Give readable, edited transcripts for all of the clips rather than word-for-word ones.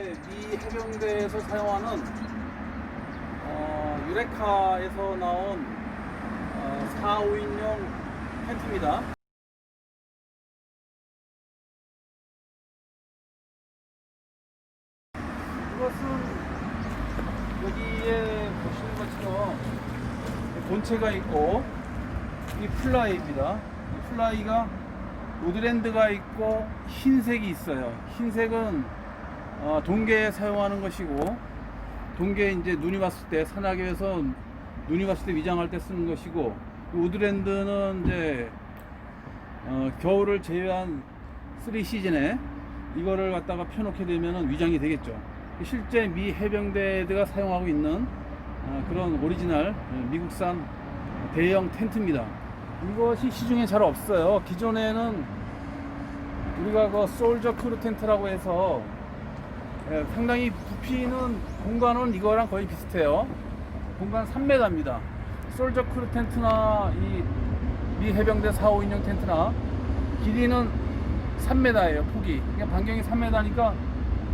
이게 미 해병대에서 사용하는 유레카에서 나온 4, 5인용 텐트입니다. 이것은 여기에 보시는 것처럼 본체가 있고 이 플라이입니다. 이 플라이가 우드랜드가 있고 흰색이 있어요. 흰색은 동계에 사용하는 것이고, 동계에 이제 눈이 왔을 때 산악회에서 눈이 왔을 때 위장할 때 쓰는 것이고, 우드랜드는 이제 겨울을 제외한 3시즌에 이거를 갖다가 펴놓게 되면 위장이 되겠죠. 실제 미 해병대가 사용하고 있는 그런 오리지널 미국산 대형 텐트입니다. 이것이 시중에 잘 없어요. 기존에는 우리가 그 솔저 크루 텐트라고 해서 상당히 부피는 공간은 이거랑 거의 비슷해요. 공간 3m입니다. 솔저 크루 텐트나 이 미 해병대 4, 5인용 텐트나 길이는 3m예요. 폭이. 그러니까 반경이 3m니까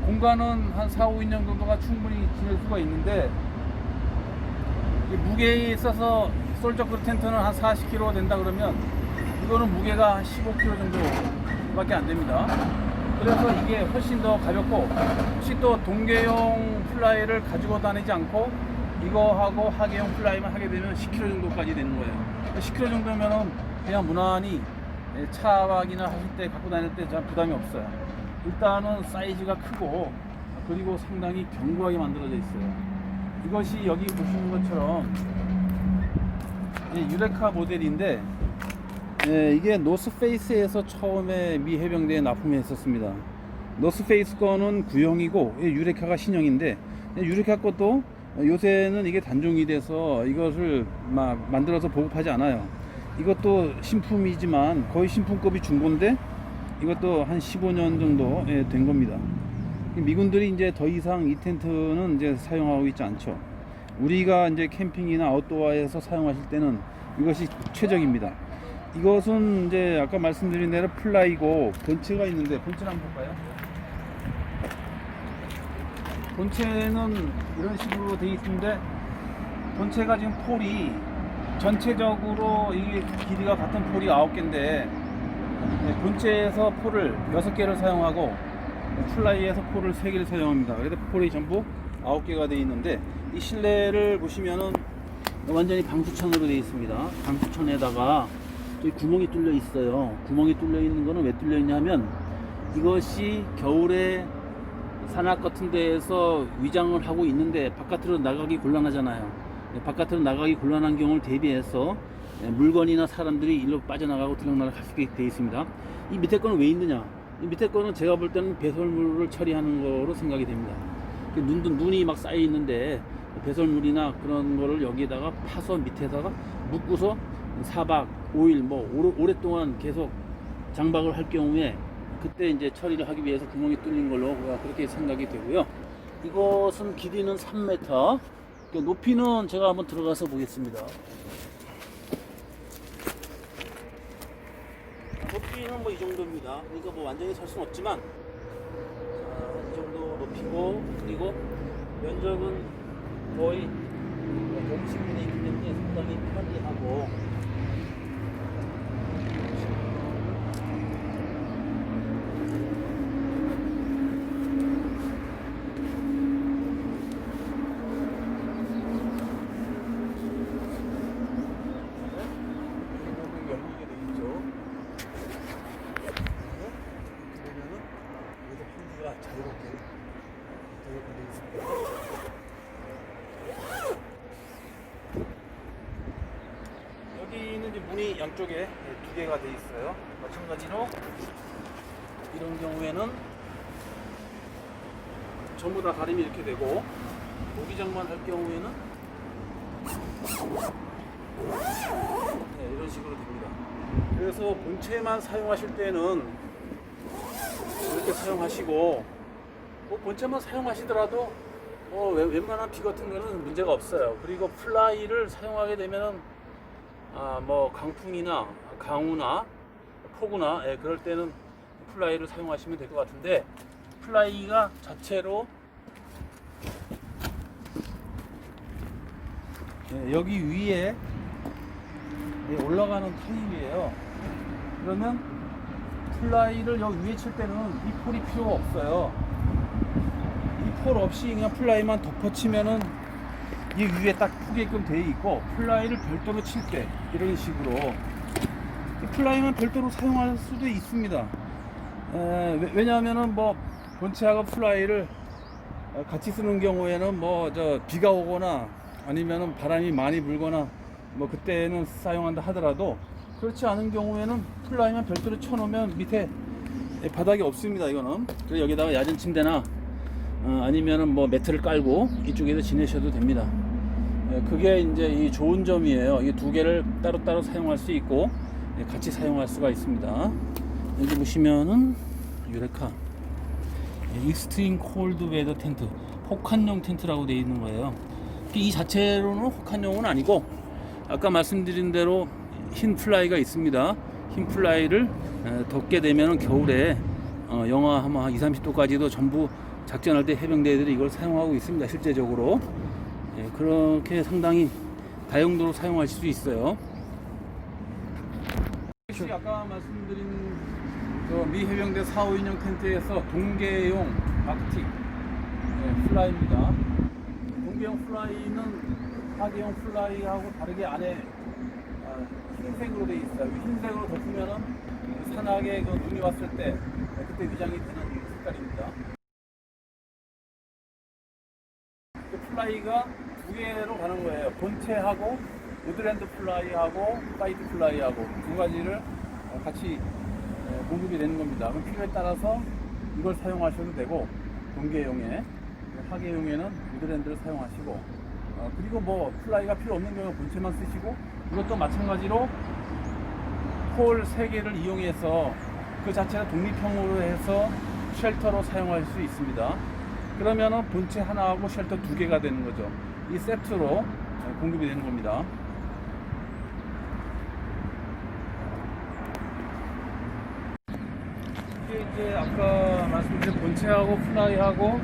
공간은 한 4, 5인용 정도가 충분히 지낼 수가 있는데, 무게에 있어서 솔저 크루 텐트는 한 40kg 된다 그러면 이거는 무게가 한 15kg 정도밖에 안 됩니다. 그래서 이게 훨씬 더 가볍고, 혹시 또 동계용 플라이를 가지고 다니지 않고 이거하고 하계용 플라이만 하게 되면 10kg 정도까지 되는 거예요. 10kg 정도면은 그냥 무난히 차박이나 하실 때 갖고 다닐 때 전 부담이 없어요. 일단은 사이즈가 크고, 그리고 상당히 견고하게 만들어져 있어요. 이것이 여기 보시는 것처럼 유레카 모델인데, 이게 노스페이스에서 처음에 미 해병대에 납품했었습니다. 노스페이스 거는 구형이고 유레카가 신형인데, 유레카 것도 요새는 이게 단종이 돼서 이것을 막 만들어서 보급하지 않아요. 이것도 신품이지만 거의 신품급이 중고인데, 이것도 한 15년 정도 된 겁니다. 미군들이 이제 더 이상 이 텐트는 이제 사용하고 있지 않죠. 우리가 이제 캠핑이나 아웃도어에서 사용하실 때는 이것이 최적입니다. 이것은 이제 아까 말씀드린 대로 플라이고 본체가 있는데, 본체를 한번 볼까요? 본체는 이런 식으로 되어 있는데, 본체가 지금 폴이 전체적으로 이게 길이가 같은 폴이 9개인데 본체에서 폴을 6개를 사용하고 플라이에서 폴을 3개를 사용합니다. 그래서 폴이 전부 9개가 되어 있는데, 이 실내를 보시면은 완전히 방수천으로 되어 있습니다. 방수천에다가 저기 구멍이 뚫려 있어요. 구멍이 뚫려 있는 거는 왜 뚫려 있냐면, 이것이 겨울에 산악 같은 데에서 위장을 하고 있는데 바깥으로 나가기 곤란하잖아요. 바깥으로 나가기 곤란한 경우를 대비해서 물건이나 사람들이 일로 빠져나가고 들락날락 할 수 있게 되어 있습니다. 이 밑에 거는 왜 있느냐? 이 밑에 거는 제가 볼 때는 배설물을 처리하는 거로 생각이 됩니다. 눈이 막 쌓여 있는데 배설물이나 그런 거를 여기에다가 파서 밑에다가 묶고서 4박 5일 뭐 오랫동안 계속 장박을 할 경우에 그때 이제 처리를 하기 위해서 구멍이 뚫린 걸로 그렇게 생각이 되고요. 이것은 길이는 3m, 높이는 제가 한번 들어가서 보겠습니다. 높이는 뭐 이 정도입니다. 그러니까 뭐 완전히 설 수는 없지만, 이 정도 높이고, 그리고 면적은 거의 공식분에 있기 때문에 상당히 편리하고, 자유롭게 되어 있습니다. 여기는 이제 문이 양쪽에 2개가 되어 있어요. 마찬가지로 이런 경우에는 전부 다 가림이 이렇게 되고, 모기장만 할 경우에는 이런 식으로 됩니다. 그래서 본체만 사용하실 때는 이렇게 사용하시고, 뭐 본체만 사용하시더라도 웬만한 비 같은 거는 문제가 없어요. 그리고 플라이를 사용하게 되면은 뭐 강풍이나 강우나 폭우나 그럴 때는 플라이를 사용하시면 될 것 같은데, 플라이가 자체로 여기 위에 올라가는 타입이에요. 그러면 플라이를 여기 위에 칠 때는 이 폴이 필요가 없어요. 이 폴 없이 그냥 플라이만 덮어치면은 이 위에 딱 푸게끔 돼 있고, 플라이를 별도로 칠 때 이런 식으로 이 플라이만 별도로 사용할 수도 있습니다. 왜냐하면은 뭐 본체하고 플라이를 같이 쓰는 경우에는 뭐 비가 오거나 아니면은 바람이 많이 불거나 뭐 그때는 사용한다 하더라도, 그렇지 않은 경우에는 플라이만 별도로 쳐놓으면 밑에 바닥이 없습니다. 이거는 그래서 여기다가 야전 침대나 아니면은 뭐 매트를 깔고 이쪽에서 지내셔도 됩니다. 그게 이제 이 좋은 점이에요. 이 두 개를 따로따로 사용할 수 있고 같이 사용할 수가 있습니다. 여기 보시면은 유레카 익스트림 콜드 웨더 텐트, 혹한용 텐트라고 되어 있는 거예요. 이 자체로는 혹한용은 아니고, 아까 말씀드린 대로 흰 플라이가 있습니다. 흰 플라이를 덮게 되면 겨울에 영하 아마 20-30도까지도 전부 작전할 때 해병대들이 이걸 사용하고 있습니다. 실제적으로 그렇게 상당히 다용도로 사용하실 수 있어요. 아까 말씀드린 미 해병대 4-5인용 텐트에서 동계용 아크틱 플라이입니다. 동계용 플라이는 하계용 플라이하고 다르게 안에 흰색으로 되어 있어요. 흰색으로 덮으면은 산악에 눈이 왔을 때 그때 위장이 되는 색깔입니다. 그 플라이가 두 개로 가는 거예요. 본체하고 우드랜드 플라이하고 파이트 플라이하고 두 가지를 같이 공급이 되는 겁니다. 그럼 필요에 따라서 이걸 사용하셔도 되고, 동계용에, 하계용에는 우드랜드를 사용하시고, 그리고 뭐 플라이가 필요 없는 경우는 본체만 쓰시고, 이것도 마찬가지로 폴 3개를 이용해서 그 자체가 독립형으로 해서 쉘터로 사용할 수 있습니다. 그러면은 본체 하나하고 쉘터 2개가 되는 거죠. 이 세트로 공급이 되는 겁니다. 이게 이제 아까 말씀드린 본체하고 플라이하고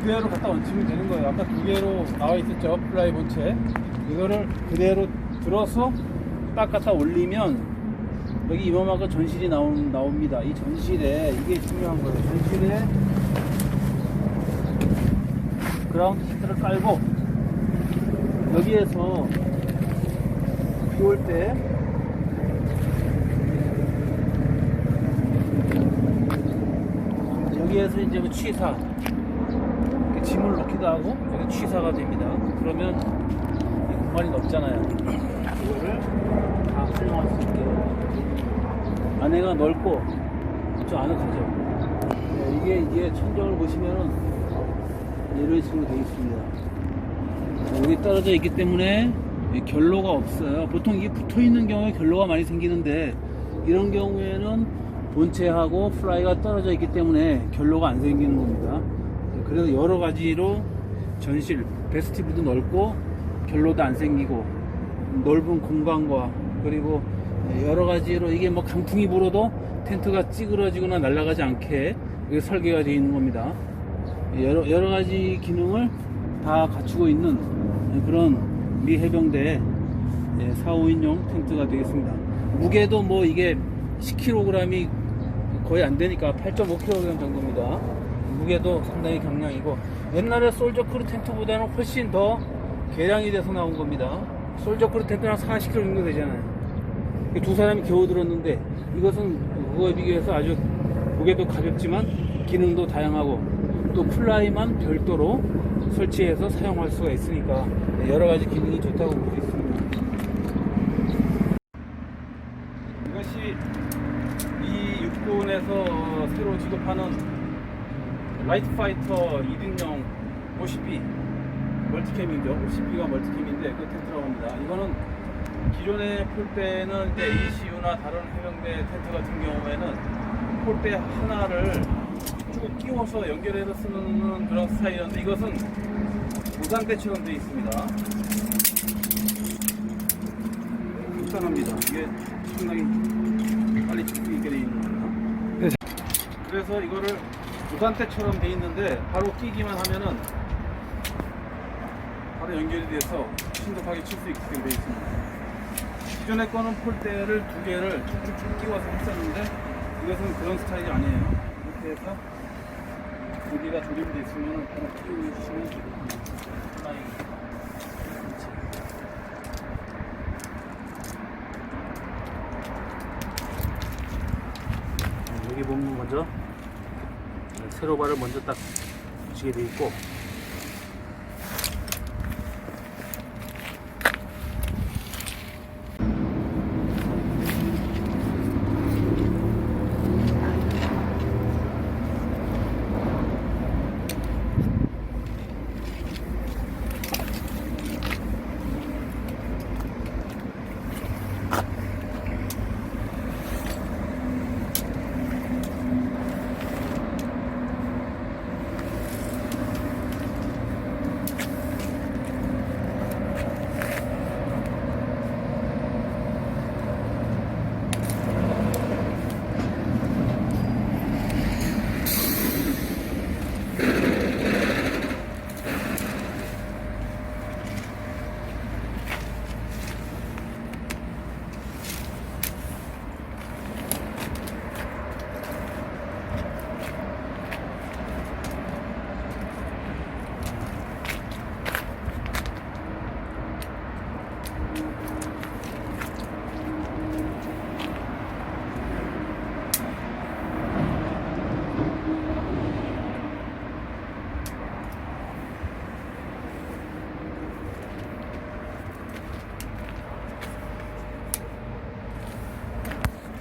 그대로 갖다 얹히면 되는 거예요. 아까 2개로 나와 있었죠, 플라이 본체. 이거를 그대로 들어서 딱 갖다 올리면 여기 이만큼 전실이 나옵니다. 이 전실에, 이게 중요한 거예요. 전실에 그라운드 시트를 깔고, 여기에서 비 올 때 여기에서 이제 그 취사, 이렇게 짐을 넣기도 하고 여기 취사가 됩니다. 그러면 공간이 넓잖아요. 이거를 다 활용할 수 있게 안에가 넓고 저 아늑하죠. 이게 천정을 보시면은 이런 식으로 되어 있습니다. 여기 떨어져 있기 때문에 결로가 없어요. 보통 이게 붙어 있는 경우에 결로가 많이 생기는데, 이런 경우에는 본체하고 플라이가 떨어져 있기 때문에 결로가 안 생기는 겁니다. 그래서 여러 가지로 전실, 베스티브도 넓고 결로도 안 생기고 넓은 공간과, 그리고 여러 가지로 이게 뭐 강풍이 불어도 텐트가 찌그러지거나 날아가지 않게 이게 설계가 되어 있는 겁니다. 여러 가지 기능을 다 갖추고 있는 그런 미 해병대 4-5인용 텐트가 되겠습니다. 무게도 뭐 이게 10kg이 거의 안 되니까 8.5kg 정도입니다. 무게도 상당히 경량이고, 옛날에 솔저크루 텐트보다는 훨씬 더 개량이 돼서 나온 겁니다. 솔저크루 텐트는 한 40kg 정도 되잖아요. 두 사람이 겨우 들었는데, 이것은 그거에 비교해서 아주 무게도 가볍지만 기능도 다양하고, 또 플라이만 별도로 설치해서 사용할 수가 있으니까 여러 가지 기능이 좋다고 볼 수 있습니다. 이것이 이 육군에서 새로 지급하는 라이트 파이터 2등용 OCP 멀티캠이죠. OCP가 멀티캠인데 그 텐트라고 합니다. 이거는 기존의 폴대는 이제 ECU나 다른 해병대 텐트 같은 경우에는 폴대 하나를 쭉 끼워서 연결해서 쓰는 그런 스타일인데, 이것은 무상대처럼 되어 있습니다. 간단합니다. 이게 상당히 빨리 쓸 수 있게 되어 있는 거예요. 그래서 이거를 무상대처럼 되어 있는데 바로 끼기만 하면은 바로 연결이 돼서 신속하게 칠 수 있게끔 되어 있습니다. 기존의 거는 폴대를 두 개를 쭉쭉쭉 끼워서 했었는데 이것은 그런 스타일이 아니에요. 이렇게 해서 여기가 조립되어 있으면 바로 끼우시면 되거든요. 여기 보면 먼저 세로바를 먼저 딱 붙이게 되어 있고,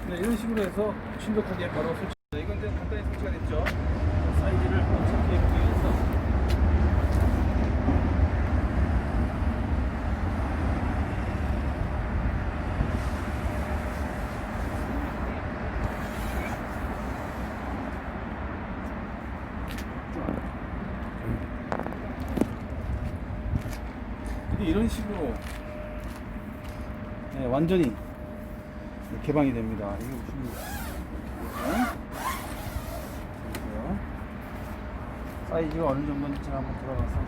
네, 이런 식으로 해서 신속하게 바로 설치. 네, 이건 이제 간단히 설치가 됐죠. 사이즈를 한번 체크해 보기 위해서 이런 식으로 네, 완전히 개방이 됩니다. 이게 보시면 사이즈가 어느 정도인지 제가 한번 들어가서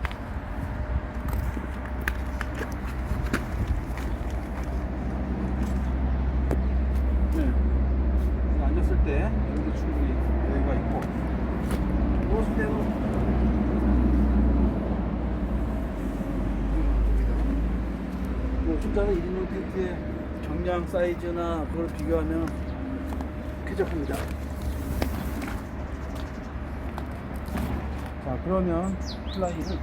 네. 앉았을 때 여기도 충분히 여유가 있고 누웠을 때도 좀 전에 1인용 텐트의 경량 사이즈나 그걸 비교하면 쾌적합니다. 자, 그러면 플라이를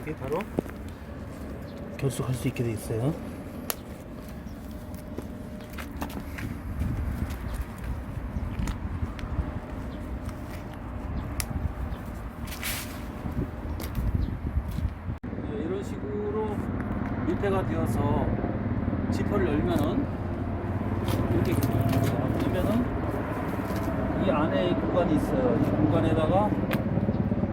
이게 바로 결속할 수 있게 되어 있어요. 이런 식으로 밀폐가 되어서 지퍼를 열면은 이렇게 열면은 이 안에 공간이 있어요. 이 공간에다가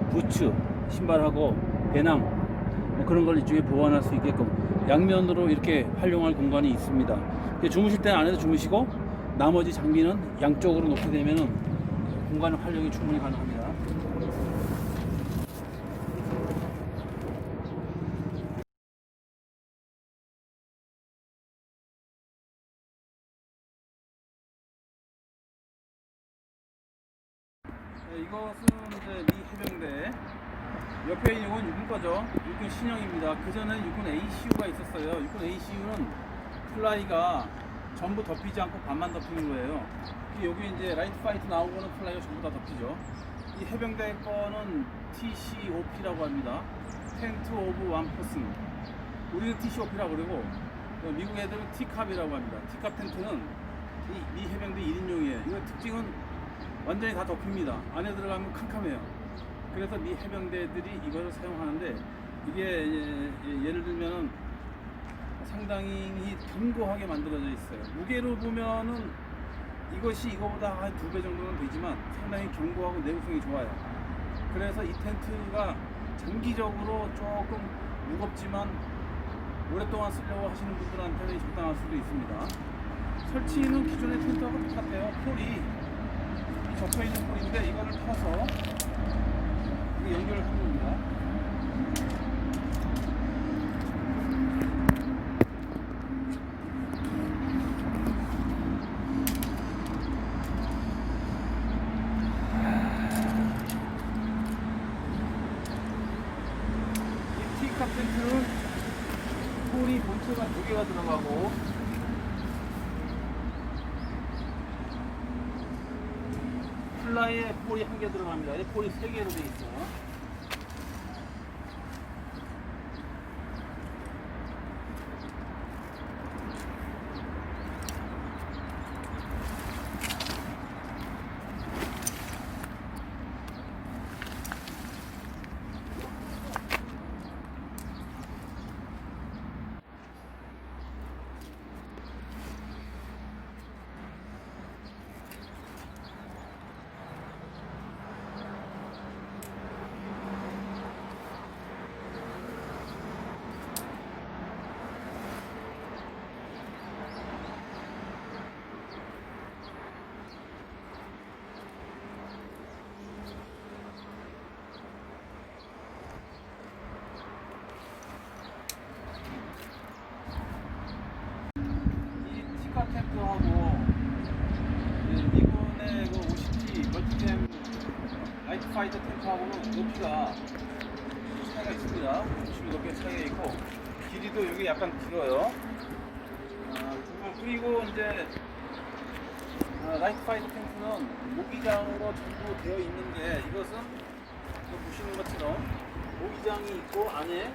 부츠, 신발하고 배낭 뭐 그런 걸 이쪽에 보관할 수 있게끔 양면으로 이렇게 활용할 공간이 있습니다. 주무실 때는 안에서 주무시고 나머지 장비는 양쪽으로 놓게 되면은 공간 활용이 충분히 가능합니다. 네, 이것은 이제 미 해병대 옆에 있는 건 육군 거죠. 육군 신형입니다. 그 전에 육군 ACU가 있었어요. 육군 ACU는 플라이가 전부 덮이지 않고 반만 덮이는 거예요. 여기 이제 라이트 파이트 나오고는 플라이가 전부 다 덮이죠. 이 해병대 거는 TCOP라고 합니다. 텐트 오브 원 퍼슨. 우리는 TCOP라고 그러고 미국 애들은 T캅이라고 합니다. T캅 텐트는 이 해병대 1인용이에요. 이거 특징은 완전히 다 덮입니다. 안에 들어가면 캄캄해요. 그래서 미 해병대들이 이걸 사용하는데 이게 예를 들면은 상당히 견고하게 만들어져 있어요. 무게로 보면은 이것이 이거보다 한 2배 정도는 되지만 상당히 견고하고 내구성이 좋아요. 그래서 이 텐트가 장기적으로 조금 무겁지만 오랫동안 쓰려고 하시는 분들한테는 적당할 수도 있습니다. 설치는 기존의 텐트하고 똑같아요. 폴이 접혀있는 폴인데 이거를 펴서 이게 연결을 하는 겁니다. 이 T캅 텐트는 폴이 본체가 2개가 들어가고 플라이에 폴이 1개 들어갑니다. 이 폴이 3개로 되어 있어요. T캅 텐트하고 미군의 그 50T 멀티캠 라이트 파이터 텐트하고는 높이가 차이가 있습니다. 50이 높게 차이가 있고 길이도 여기 약간 길어요. 그리고 이제 라이트 파이터 텐트는 모기장으로 전부 되어 있는데 이것은 보시는 것처럼 모기장이 있고 안에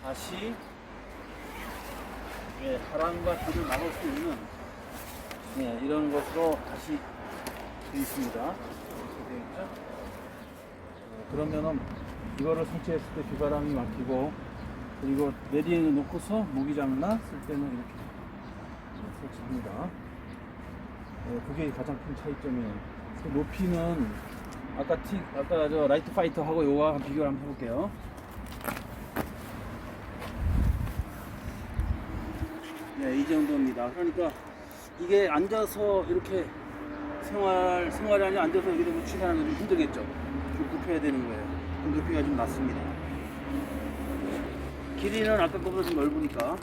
다시 바람과 비를 막을 수 있는 이런 것으로 다시 되어 있습니다. 이렇게 되어 있죠? 그러면은 이거를 설치했을 때 비바람이 막히고 그리고 내리에 놓고서 모기장나 쓸 때는 이렇게 설치합니다. 그게 가장 큰 차이점이에요. 그 높이는 아까 저 라이트 파이터하고 요거랑 비교를 한번 해볼게요. 네, 이 정도입니다. 그러니까 이게 앉아서 이렇게 생활이 아니라 앉아서 여기다 취사하는 건 좀 힘들겠죠. 좀 굽혀야 되는 거예요. 그럼 높이가 좀 낮습니다. 길이는 아까 거보다 좀 넓으니까.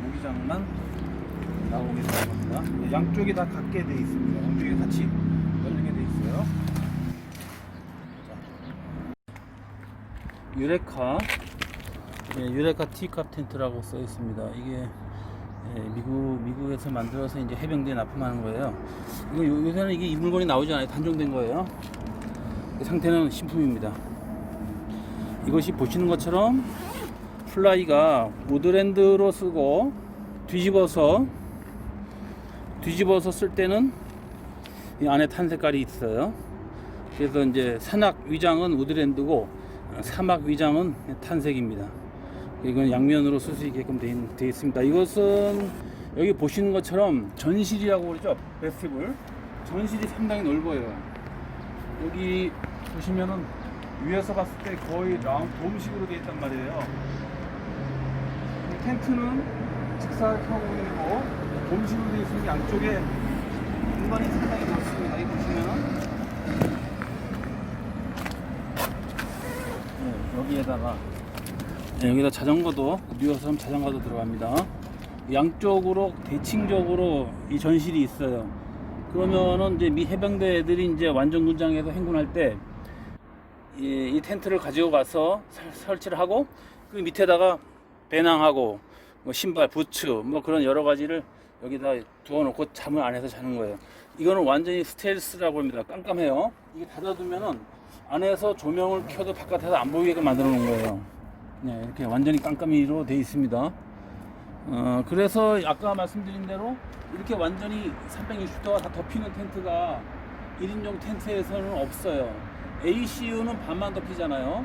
모기장만 나오게 되는 겁니다. 양쪽이 다 갖게 되어 있습니다. 양쪽이 같이 열리게 되어 있어요. 유레카 T캅 텐트라고 써 있습니다. 이게 미국에서 만들어서 이제 해병대에 납품하는 거예요. 이거 요새는 이게 이 물건이 나오지 않아요. 단종된 거예요. 상태는 신품입니다. 이것이 보시는 것처럼 플라이가 우드랜드로 쓰고 뒤집어서 쓸 때는 이 안에 탄 색깔이 있어요. 그래서 이제 산악 위장은 우드랜드고 사막 위장은 탄색입니다. 이건 양면으로 쓸 수 있게끔 되어 있습니다. 이것은 여기 보시는 것처럼 전실이라고 그러죠. 베스티블 전실이 상당히 넓어요. 여기 보시면은 위에서 봤을 때 거의 돔식으로 되어 있단 말이에요. 텐트는 직사형이고 돔식으로 되어 있으니 양쪽에 공간이 상당히 넓습니다. 여기 보시면은 여기에다가 네, 여기다 자전거도 뉴어섬 자전거도 들어갑니다. 양쪽으로 대칭적으로 이 전실이 있어요. 그러면은 이제 미 해병대 애들이 이제 완전 군장에서 행군할 때 이 텐트를 가지고 가서 설치를 하고 그 밑에다가 배낭하고 뭐 신발, 부츠 뭐 그런 여러 가지를 여기다 두어놓고 잠을 안에서 자는 거예요. 이거는 완전히 스텔스라고 합니다. 깜깜해요. 이게 닫아두면은 안에서 조명을 켜도 바깥에서 안 보이게끔 만들어 놓은 거예요. 네, 이렇게 완전히 깜깜이로 되어 있습니다. 그래서 아까 말씀드린 대로 이렇게 완전히 360도가 다 덮이는 텐트가 1인용 텐트에서는 없어요. ACU는 반만 덮이잖아요.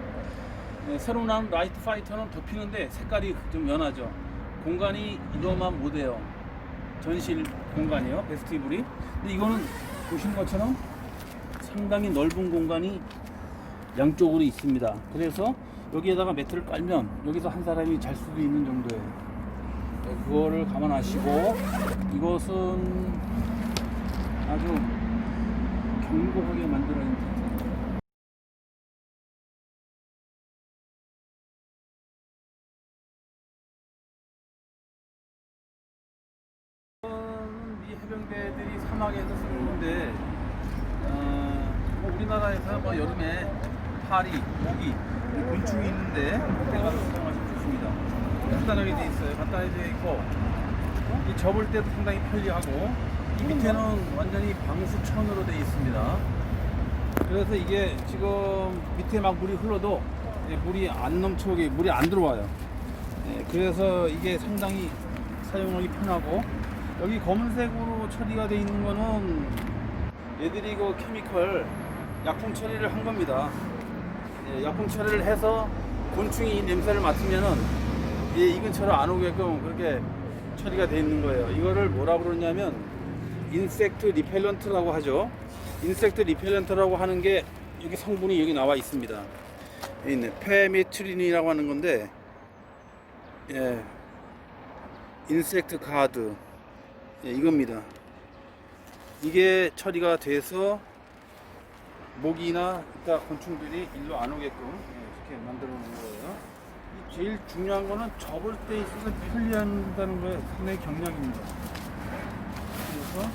네, 새로 나온 라이트 파이터는 덮이는데 색깔이 좀 연하죠. 공간이 이거만 못해요. 전실 공간이에요. 베스티블이. 근데 이거는 보시는 것처럼 상당히 넓은 공간이 양쪽으로 있습니다. 그래서 여기에다가 매트를 깔면 여기서 한 사람이 잘 수도 있는 정도예요. 네, 그거를 감안하시고 이것은 아주 견고하게 만들어 있는 텐트. 이 해병대들이 사막에서 쓰는 건데 뭐 우리나라에서 뭐 여름에 파리, 모기, 곤충이 있는데 그때 가서 사용하시면 좋습니다. 간단하게 돼 있어요. 간단하게 돼 있고 이 접을 때도 상당히 편리하고 이 밑에는 완전히 방수천으로 돼 있습니다. 그래서 이게 지금 밑에 막 물이 흘러도 물이 안 넘쳐오게 물이 안 들어와요. 그래서 이게 상당히 사용하기 편하고 여기 검은색으로 처리가 되어 있는 거는 얘들이 그 케미컬 약품 처리를 한 겁니다. 약품 처리를 해서 곤충이 이 냄새를 맡으면은 이 근처로 안 오게끔 그렇게 처리가 되어 있는 거예요. 이거를 뭐라고 그러냐면 인섹트 리펠런트라고 하죠. 인섹트 리펠런트라고 하는 게 여기 성분이 여기 나와 있습니다. 여기 있네. 페미트린이라고 하는 건데 인섹트 가드 이겁니다. 이게 처리가 돼서 모기나 이따 곤충들이 일로 안 오게끔 이렇게 만들어 놓은 거예요. 제일 중요한 거는 접을 때 있어서 편리한다는 거에 상당히 경량입니다. 그래서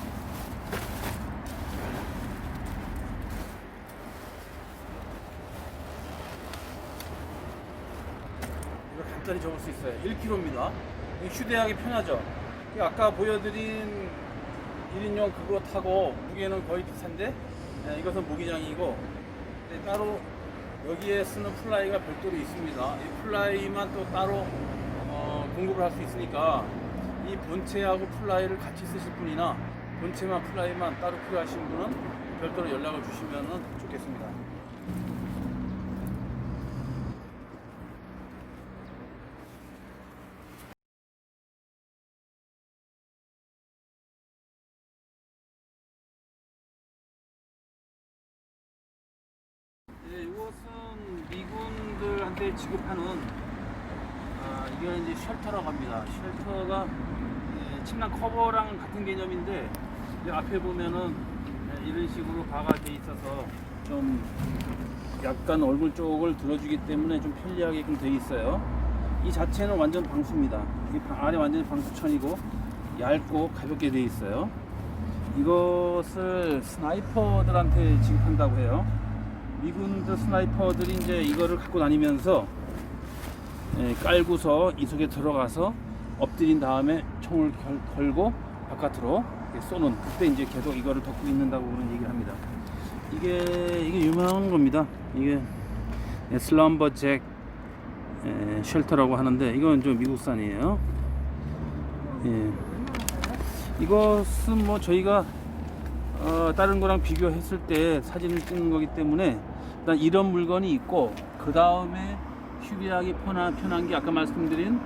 이거 간단히 접을 수 있어요. 1kg입니다. 휴대하기 편하죠. 아까 보여드린 1인용 그거 타고 무게는 거의 비슷한데 이것은 무기장이고 따로 여기에 쓰는 플라이가 별도로 있습니다. 이 플라이만 또 따로 공급을 할 수 있으니까 이 본체하고 플라이를 같이 쓰실 분이나 본체만 플라이만 따로 필요하신 분은 별도로 연락을 주시면 좋겠습니다. 이것은 미군들한테 지급하는 이게 이제 쉘터라고 합니다. 쉘터가 침낭 커버랑 같은 개념인데 앞에 보면은 이런 식으로 바가 돼 있어서 좀 약간 얼굴 쪽을 들어주기 때문에 좀 편리하게끔 돼 있어요. 이 자체는 완전 방수입니다. 이 안에 완전히 방수천이고 얇고 가볍게 돼 있어요. 이것을 스나이퍼들한테 지급한다고 해요. 미군들 스나이퍼들이 이제 이거를 갖고 다니면서 깔고서 이 속에 들어가서 엎드린 다음에 총을 걸고 바깥으로 쏘는 그때 이제 계속 이거를 덮고 있는다고 그런 얘기를 합니다. 이게 유명한 겁니다. 이게 슬럼버 잭 쉘터라고 하는데 이건 좀 미국산이에요. 이것은 뭐 저희가 다른 거랑 비교했을 때 사진을 찍는 거기 때문에 일단 이런 물건이 있고 그 다음에 휴대하기 편한 게 아까 말씀드린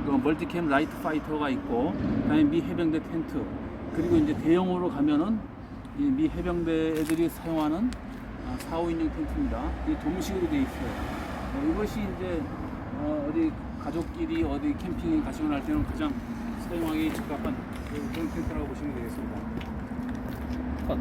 그 멀티캠 라이트 파이터가 있고 그다음에 미 해병대 텐트 그리고 이제 대형으로 가면은 이 미 해병대 애들이 사용하는 4, 5인용 텐트입니다. 이 도무식으로 되어 있어요. 이것이 이제 어디 가족끼리 어디 캠핑에 가시거나 할 때는 가장 사용하기 적합한 그런 텐트라고 보시면 되겠습니다. 컷.